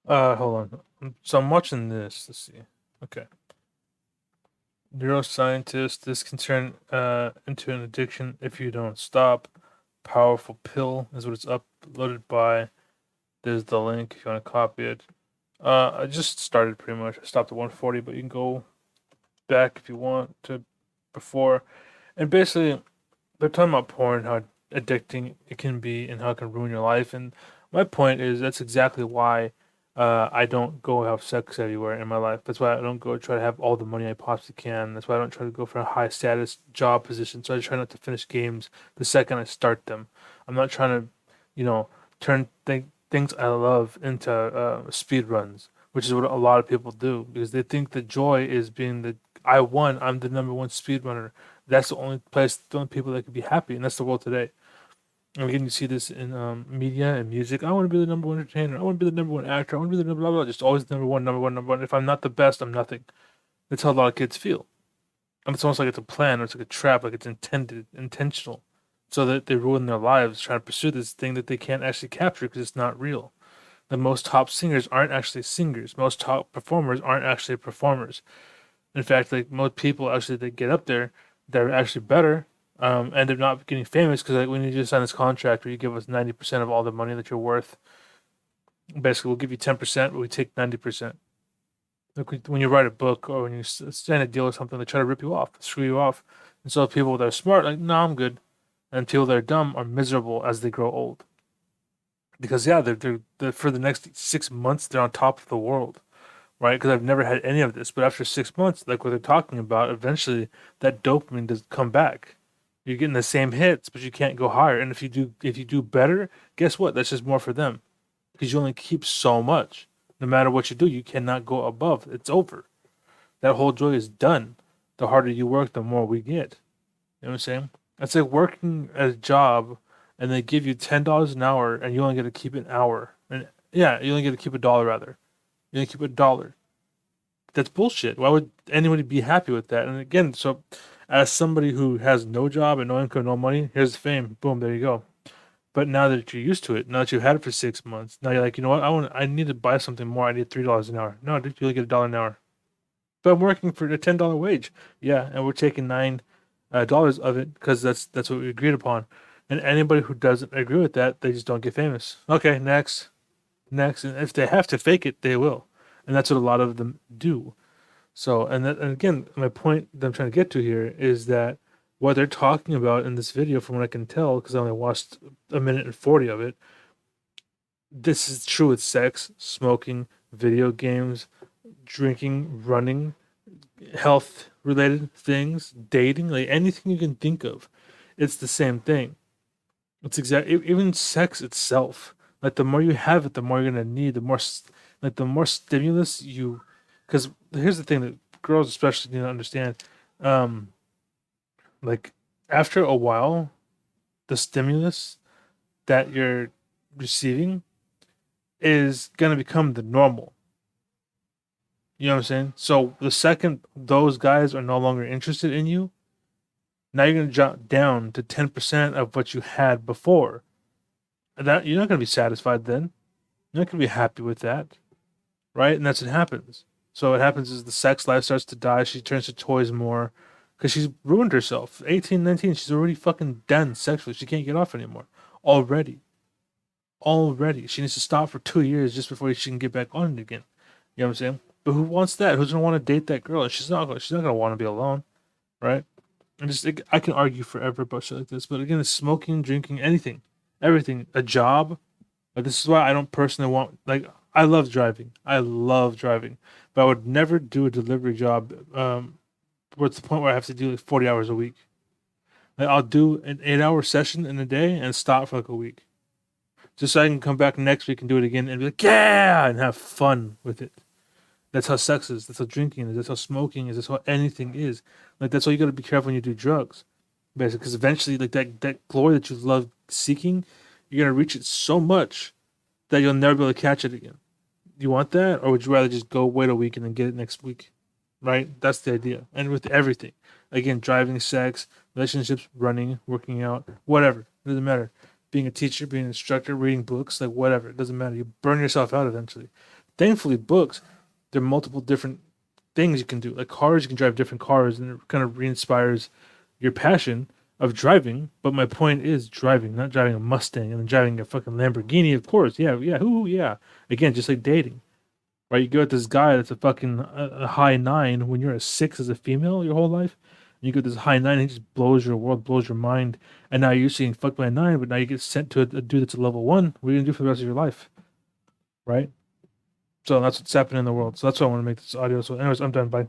Hold on. So I'm watching this. Let's see. Okay. Neuroscientist, this can turn into an addiction if you don't stop. Powerful pill is what it's uploaded by. There's the link if you want to copy it. I just started pretty much. I stopped at 140, but you can go back if you want to before. And basically, they're talking about porn, how addicting it can be, and how it can ruin your life. And my point is that's exactly why I don't go have sex everywhere in my life. That's why I don't go try to have all the money I possibly can. That's why I don't try to go for a high status job position. So I try not to finish games the second I start them. I'm not trying to, you know, turn things I love into speed runs, which is what a lot of people do because they think the joy is being the I won. I'm the number one speed runner. That's the only people that can be happy, and that's the world today. And again, you see this in media and music. I want to be the number one entertainer. I want to be the number one actor. I want to be the number blah, blah, blah. Just always number one, number one, number one. If I'm not the best, I'm nothing. That's how a lot of kids feel. And it's almost like it's a plan or it's like a trap, like it's intended, intentional, so that they ruin their lives trying to pursue this thing that they can't actually capture because it's not real. The most top singers aren't actually singers. Most top performers aren't actually performers. In fact, like most people actually they get up there, they're actually better, end up not getting famous because like when you just sign this contract where you give us 90% of all the money that you're worth, basically we'll give you 10%, but we take 90%. Like when you write a book or when you sign a deal or something, they try to rip you off, screw you off. And so people that are smart, like, no, I'm good. And people that are dumb are miserable as they grow old. Because yeah, they're for the next 6 months they're on top of the world, right? Because I've never had any of this. But after 6 months, like what they're talking about, eventually that dopamine does come back. You're getting the same hits, but you can't go higher. And if you do better, guess what? That's just more for them because you only keep so much. No matter what you do, you cannot go above. It's over. That whole joy is done. The harder you work, the more we get. You know what I'm saying? It's like working at a job and they give you $10 an hour and you only get to keep an hour. And yeah, you only get to keep $1 rather. You only keep $1. That's bullshit. Why would anybody be happy with that? And again, so as somebody who has no job and no income, no money, here's the fame. Boom, there you go. But now that you're used to it, now that you've had it for 6 months, now you're like, you know what? I need to buy something more. I need $3 an hour. No, dude, you only get $1 an hour. But I'm working for a $10 wage. Yeah, and we're taking $9 of it because that's what we agreed upon. And anybody who doesn't agree with that, they just don't get famous. Okay, next, next, and if they have to fake it, they will, and that's what a lot of them do. So, and again, my point that I'm trying to get to here is that what they're talking about in this video, from what I can tell, because I only watched a minute and 40 of it, this is true with sex, smoking, video games, drinking, running, health related things, dating, like anything you can think of. It's the same thing. It's even sex itself. Like the more you have it, the more you're gonna need. Like the more stimulus you, because here's the thing that girls especially need to understand. Um, like after a while, the stimulus that you're receiving is gonna become the normal. You know what I'm saying? So the second those guys are no longer interested in you, now you're gonna drop down to 10% of what you had before. And that you're not gonna be satisfied then. You're not gonna be happy with that, right? And that's what happens. So what happens is the sex life starts to die. She turns to toys more because she's ruined herself. 18, 19, she's already fucking done sexually. She can't get off anymore. Already. Already. She needs to stop for 2 years just before she can get back on it again. You know what I'm saying? But who wants that? Who's gonna want to date that girl? And she's not gonna want to be alone, right? And just like, I can argue forever about shit like this, but again, it's smoking, drinking, anything, everything, a job. Like, this is why I don't personally want like I love driving. I love driving, but I would never do a delivery job. Where it's the point where I have to do like 40 hours a week. Like I'll do an 8 hour session in a day and stop for like a week, just so I can come back next week and do it again and be like, yeah, and have fun with it. That's how sex is. That's how drinking is. That's how smoking is. That's how anything is. Like that's why you got to be careful when you do drugs, basically, because eventually, like that glory that you love seeking, you're gonna reach it so much that you'll never be able to catch it again. You want that, or would you rather just go wait a week and then get it next week? Right? That's the idea. And with everything, again, driving, sex, relationships, running, working out, whatever, it doesn't matter. Being a teacher, being an instructor, reading books, like whatever, it doesn't matter. You burn yourself out eventually. Thankfully, books, there are multiple different things you can do. Like cars, you can drive different cars, and it kind of re-inspires your passion of driving. But my point is driving, not driving a Mustang and then driving a fucking Lamborghini. Of course, yeah, yeah, who, yeah. Again, just like dating, right? You go with this guy that's a fucking a high nine when you're a six as a female your whole life. And you go this high nine, and he just blows your world, blows your mind, and now you're seeing fucked by a nine, but now you get sent to a dude that's a level one. What are you gonna do for the rest of your life, right? So that's what's happening in the world. So that's why I want to make this audio. So, anyways, I'm done. Bye.